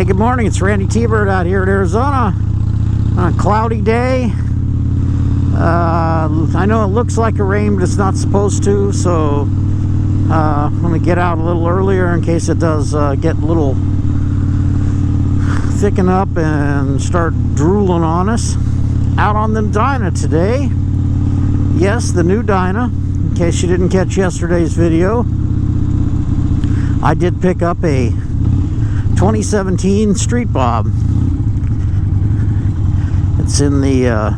Hey, good morning. It's Randytbird out here in Arizona on a cloudy day. I know it looks like a rain, but it's not supposed to, so I'm going to get out a little earlier in case it does get a little thicken up and start drooling on us. Out on the Dyna today. Yes, the new Dyna. In case you didn't catch yesterday's video, I did pick up a 2017 Street Bob. It's in the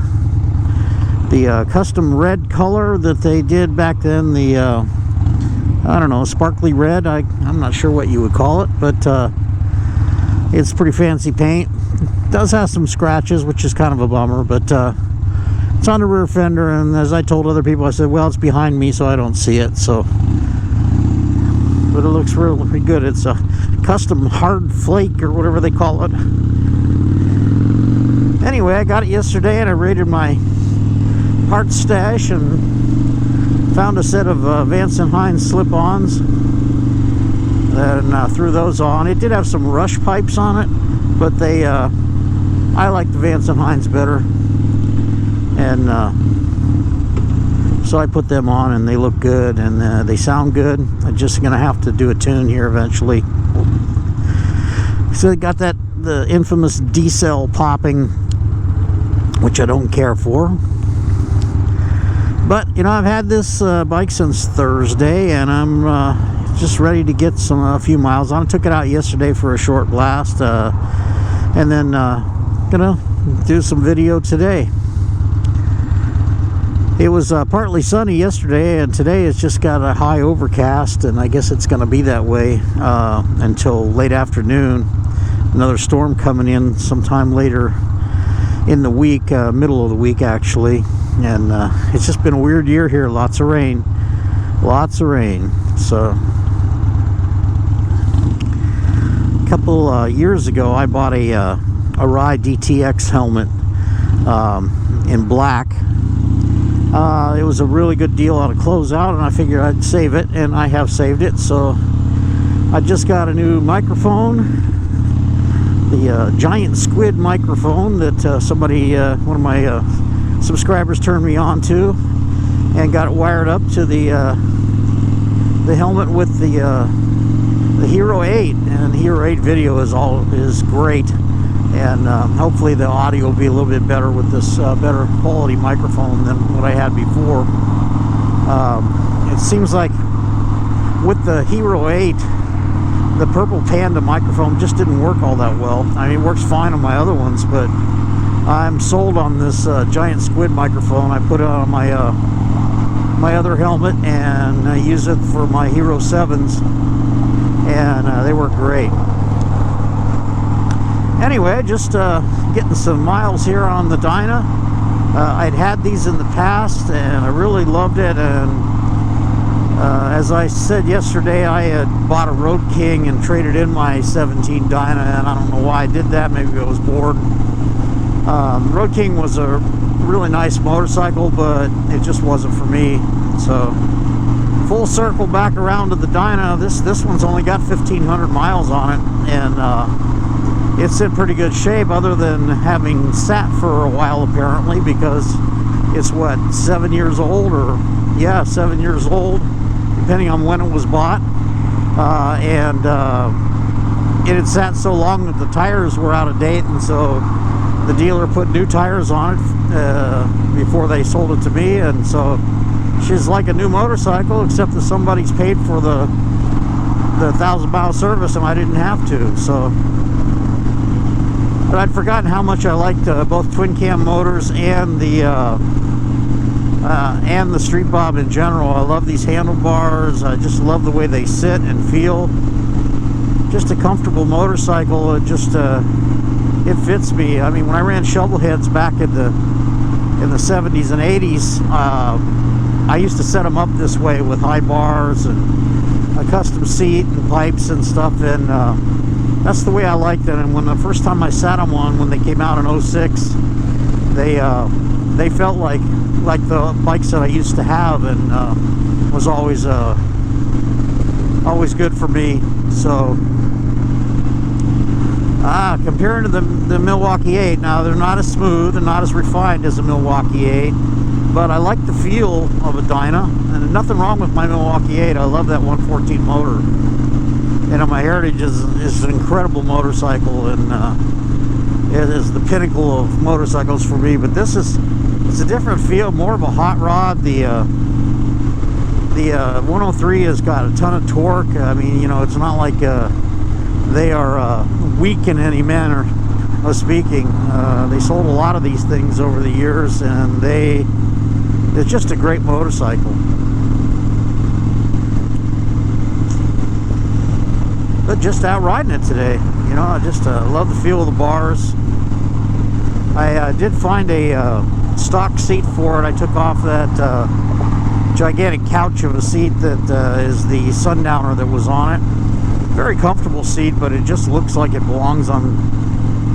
custom red color that they did back then. The I don't know, sparkly red. I'm not sure what you would call it, but it's pretty fancy paint. It does have some scratches, which is kind of a bummer, but it's on the rear fender, and as I told other people, I said, well, it's behind me, so I don't see it. So, but it looks really good. It's a custom hard flake or whatever they call it. Anyway, I got it yesterday, and I raided my parts stash and found a set of Vance & Hines slip-ons and threw those on. It did have some rush pipes on it, but I like the Vance & Hines better, and so I put them on, and they look good, and they sound good. I'm just gonna have to do a tune here eventually. So they got the infamous D-cell popping, which I don't care for. But you know, I've had this bike since Thursday, and I'm just ready to get a few miles on. I took it out yesterday for a short blast, and then gonna do some video today. It was partly sunny yesterday, and today it's just got a high overcast, and I guess it's gonna be that way until late afternoon. Another storm coming in sometime later in the week, middle of the week actually. And it's just been a weird year here. Lots of rain. So a couple years ago, I bought a Ride DTX helmet in black. It was a really good deal out of closeout, and I figured I'd save it, and I have saved it. So I just got a new microphone, the giant squid microphone that one of my subscribers turned me on to, and got it wired up to the helmet with the Hero 8, and the Hero 8 video is great, and hopefully the audio will be a little bit better with this better quality microphone than what I had before. It seems like with the Hero 8, the purple panda microphone just didn't work all that well. I mean, it works fine on my other ones, but I'm sold on this giant squid microphone. I put it on my other helmet, and I use it for my Hero 7s, and they work great. Anyway, just getting some miles here on the Dyna. I'd had these in the past, and I really loved it, and as I said yesterday, I had bought a Road King and traded in my 17 Dyna, and I don't know why I did that. Maybe I was bored. Road King was a really nice motorcycle, but it just wasn't for me. So full circle back around to the Dyna. This one's only got 1,500 miles on it, and it's in pretty good shape, other than having sat for a while apparently, because it's what, 7 years old, or yeah, 7 years old, depending on when it was bought, and it had sat so long that the tires were out of date, and so the dealer put new tires on it before they sold it to me, and so she's like a new motorcycle, except that somebody's paid for the 1,000-mile service, and I didn't have to. So, but I'd forgotten how much I liked both twin cam motors and the Street Bob in general. I love these handlebars. I just love the way they sit and feel. Just a comfortable motorcycle. It fits me. I mean, when I ran shovelheads back in the 70s and 80s, I used to set them up this way with high bars and a custom seat and pipes and stuff, and that's the way I liked it. And when the first time I sat them on, when they came out in 06, they felt like the bikes that I used to have, and was always good for me. So Comparing to the Milwaukee 8, now they're not as smooth and not as refined as a Milwaukee 8, but I like the feel of a Dyna, and nothing wrong with my Milwaukee 8. I love that 114 motor. You know, my Heritage is an incredible motorcycle, and it is the pinnacle of motorcycles for me. But it's a different feel, more of a hot rod. The 103 has got a ton of torque. I mean, you know, it's not like they are weak in any manner of speaking. They sold a lot of these things over the years, and it's just a great motorcycle. But just out riding it today, you know, I just love the feel of the bars. I did find a stock seat for it. I took off that gigantic couch of a seat that is the Sundowner that was on it. Very comfortable seat, but it just looks like it belongs on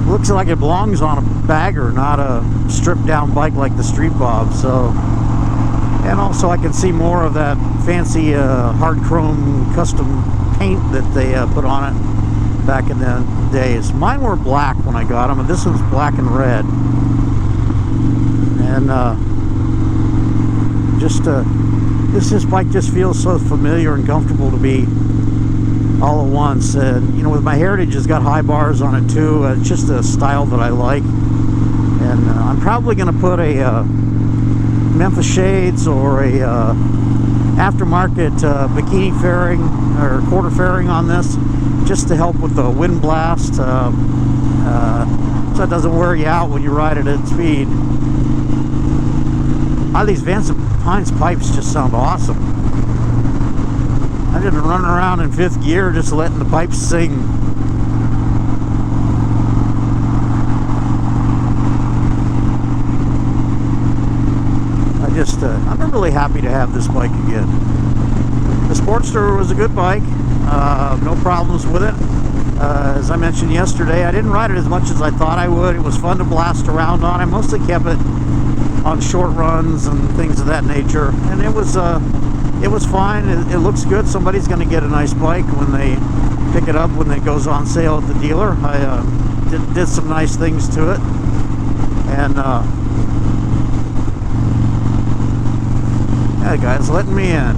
a bagger, not a stripped down bike like the Street Bob. So, and also I can see more of that fancy hard chrome custom paint that they put on it back in the days. Mine were black when I got them, and this one's black and red. And this bike just feels so familiar and comfortable to be all at once. And you know, with my Heritage, it's got high bars on it too. It's just a style that I like. And I'm probably going to put a Memphis shades or a aftermarket bikini fairing or quarter fairing on this, just to help with the wind blast, so it doesn't wear you out when you ride it at speed. These Vance & Pines pipes just sound awesome. I've been running around in 5th gear just letting the pipes sing. I'm really happy to have this bike again. The Sportster was a good bike, no problems with it. As I mentioned yesterday, I didn't ride it as much as I thought I would. It was fun to blast around on. I mostly kept it on short runs and things of that nature, and it was fine. It looks good. Somebody's going to get a nice bike when they pick it up, when it goes on sale at the dealer. I did some nice things to it, and yeah, guys, letting me in.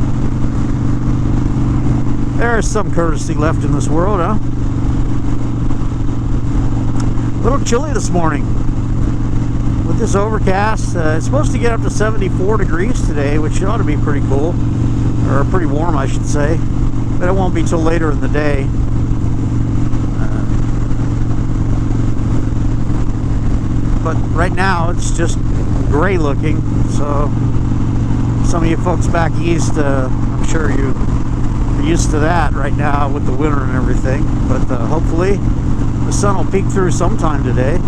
There's some courtesy left in this world, huh? A little chilly this morning with this overcast. It's supposed to get up to 74 degrees today, which ought to be pretty cool, or pretty warm, I should say. But it won't be till later in the day. But right now, it's just gray looking. So some of you folks back east, I'm sure you're used to that right now with the winter and everything. But hopefully the sun will peek through sometime today.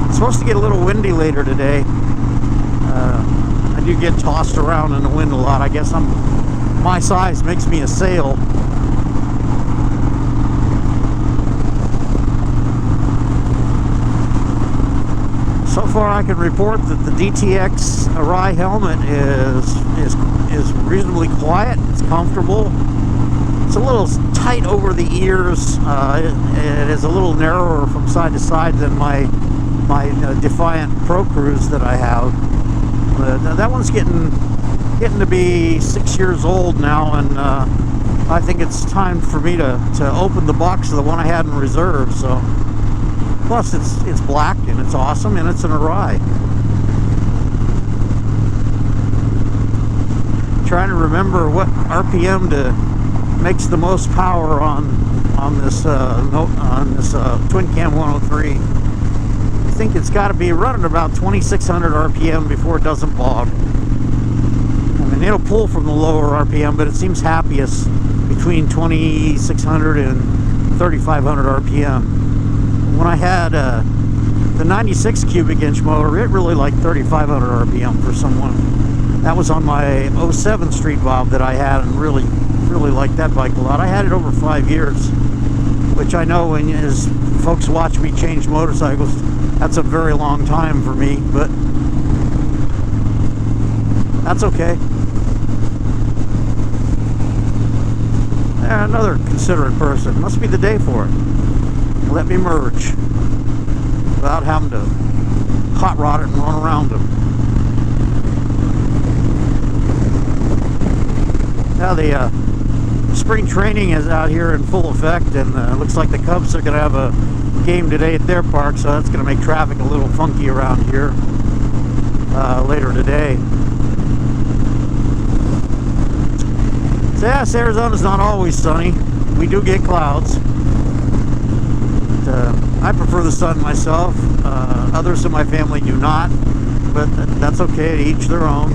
It's supposed to get a little windy later today. I do get tossed around in the wind a lot. I guess my size makes me a sail. So far, I can report that the DTX Ride helmet is reasonably quiet. It's comfortable. It's a little tight over the ears. It is a little narrower from side to side than my Defiant Pro Cruise that I have. That one's getting to be 6 years old now, and I think it's time for me to open the box of the one I had in reserve. So. Plus, it's black, and it's awesome, and it's an Arai. Trying to remember what RPM makes the most power on this twin cam 103. I think it's got to be running about 2,600 RPM before it doesn't bog. I mean, it'll pull from the lower RPM, but it seems happiest between 2,600 and 3,500 RPM. When I had the 96 cubic inch motor, it really liked 3,500 RPM for someone. That was on my 07 Street Bob that I had, and really liked that bike a lot. I had it over 5 years, which I know when as folks watch me change motorcycles, that's a very long time for me, but that's okay. Another considerate person. Must be the day for it. let me merge without having to hot rod it and run around them. Now the spring training is out here in full effect, and it looks like the Cubs are going to have a game today at their park, so that's going to make traffic a little funky around here later today. So yes, Arizona's not always sunny. We do get clouds. But, I prefer the sun myself. Others in my family do not, but that's okay, to each their own.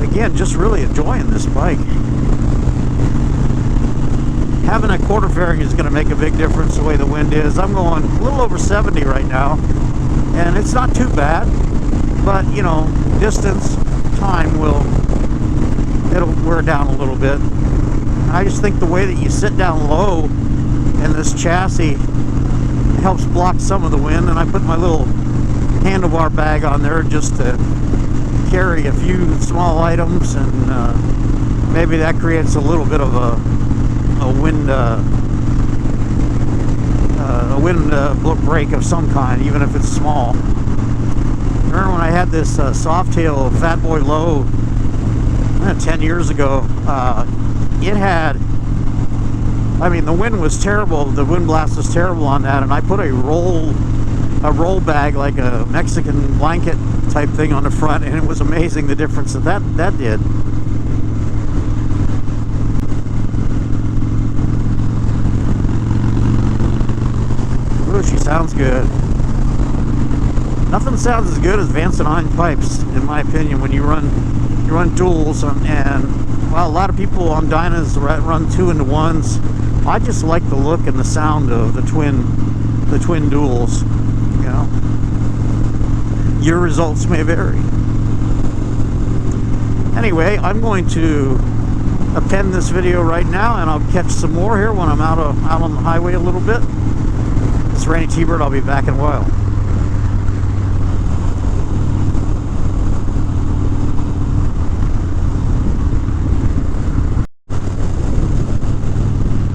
Again, just really enjoying this bike. Having a quarter fairing is going to make a big difference the way the wind is. I'm going a little over 70 right now, and it's not too bad, but you know, distance, time it'll wear down a little bit. I just think the way that you sit down low in this chassis helps block some of the wind, and I put my little handlebar bag on there just to carry a few small items, and maybe that creates a little bit of a wind break of some kind, even if it's small. Remember when I had this Softail Fat Boy Low 10 years ago? It had, I mean, the wind was terrible. The wind blast was terrible on that, and I put a roll bag, like a Mexican blanket type thing, on the front, and it was amazing the difference that did. Ooh, she sounds good. Nothing sounds as good as Vance and Hine pipes, in my opinion, when you run duals, and well, a lot of people on Dynas run 2-into-1s. I just like the look and the sound of the twin duals. You know, your results may vary. Anyway, I'm going to append this video right now, and I'll catch some more here when I'm out on the highway a little bit. This is Randytbird. I'll be back in a while.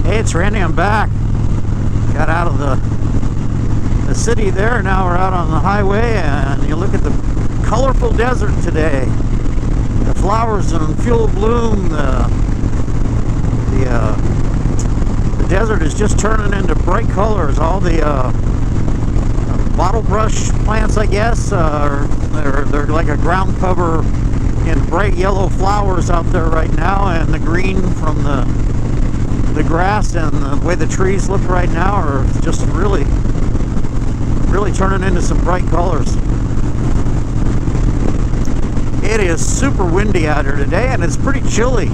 Hey, it's Randy. I'm back. Got out of the city there. Now we're out on the highway, and you look at the colorful desert today. The flowers in full bloom. The desert is just turning into bright colors. All the bottle brush plants, I guess, they're like a ground cover in bright yellow flowers out there right now, and the green from the grass and the way the trees look right now are just really turning into some bright colors. It is super windy out here today, and it's pretty chilly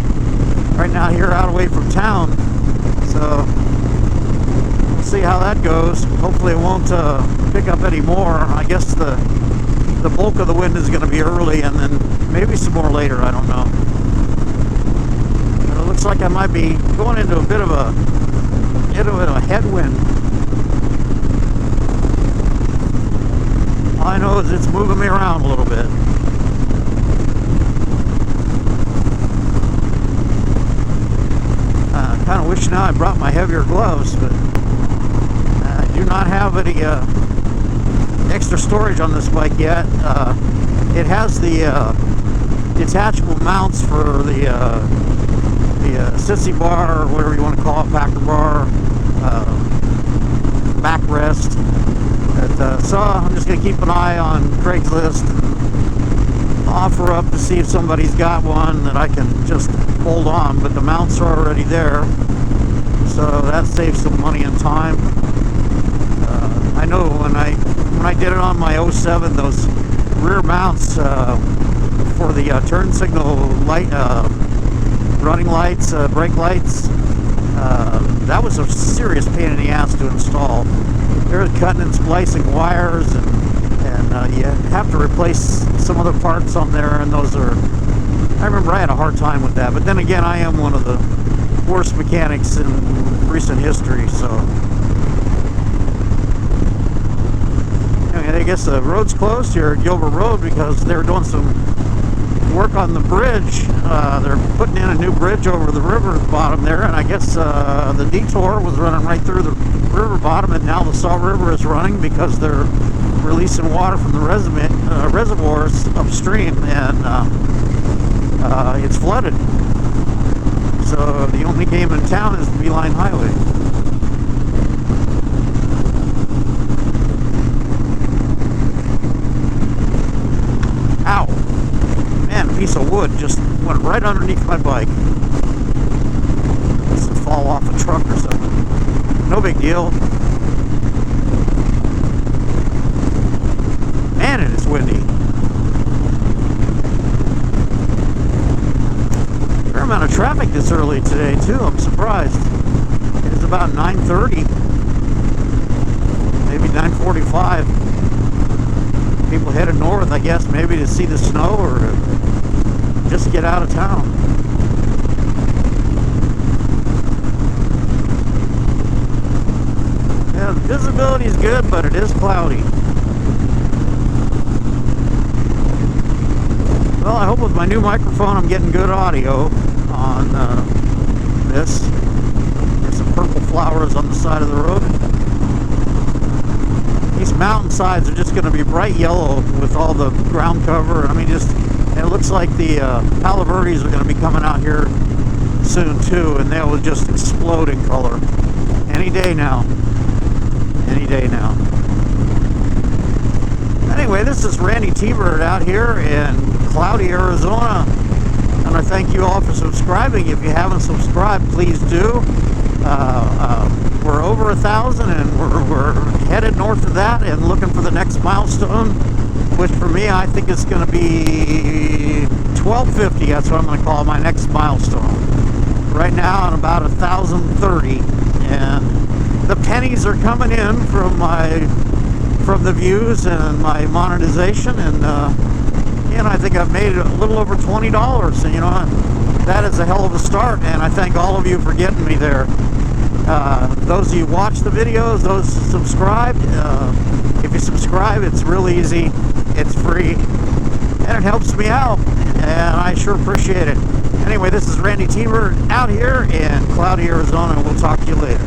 right now here out away from town. So we'll see how that goes. Hopefully it won't pick up any more. I guess the bulk of the wind is going to be early, and then maybe some more later. I don't know. But it looks like I might be going into a bit of a headwind. All I know is it's moving me around a little bit. I kind of wish now I brought my heavier gloves, but I do not have any extra storage on this bike yet. It has the detachable mounts for the sissy bar, or whatever you want to call it, packer bar, backrest. So I'm just going to keep an eye on Craigslist and offer up to see if somebody's got one that I can just hold on, but the mounts are already there, so that saves some money and time. I know when I did it on my 07, those rear mounts for the turn signal light, running lights, brake lights, that was a serious pain in the ass to install. They're cutting and splicing wires, and you have to replace some other parts on there, and those are, I remember I had a hard time with that. But then again, I am one of the worst mechanics in recent history, so anyway, I guess the road's closed here at Gilbert Road because they were doing some work on the bridge. They're putting in a new bridge over the river bottom there, and I guess the detour was running right through the river bottom, and now the Salt River is running because they're releasing water from the reservoirs upstream, and it's flooded. So the only game in town is the Beeline Highway. Ow! Man, a piece of wood just went right underneath my bike. This would fall off a truck or something. No big deal. Man, it is windy. Fair amount of traffic this early today too. I'm surprised. It is about 9:30, maybe 9:45. People headed north, I guess, maybe to see the snow or just get out of town. Yeah, the visibility is good, but it is cloudy. Well, I hope with my new microphone I'm getting good audio on this. There's some purple flowers on the side of the road. These mountainsides are just going to be bright yellow with all the ground cover. I mean, just it looks like the Palo Verdes are going to be coming out here soon too, and they will just explode in color any day now. Any day now. Anyway, this is Randytbird out here in cloudy Arizona, and I thank you all for subscribing. If you haven't subscribed, please do. We're over 1,000, and we're headed north of that and looking for the next milestone, which for me I think is going to be 1250. That's what I'm going to call my next milestone. Right now I'm about 1,030, and the pennies are coming in from the views and my monetization, and I think I've made a little over $20, and you know, that is a hell of a start, and I thank all of you for getting me there. Those of you who watch the videos, those subscribed, if you subscribe, it's real easy, it's free, and it helps me out, and I sure appreciate it. Anyway, this is Randytbird out here in cloudy Arizona, and we'll talk to you later.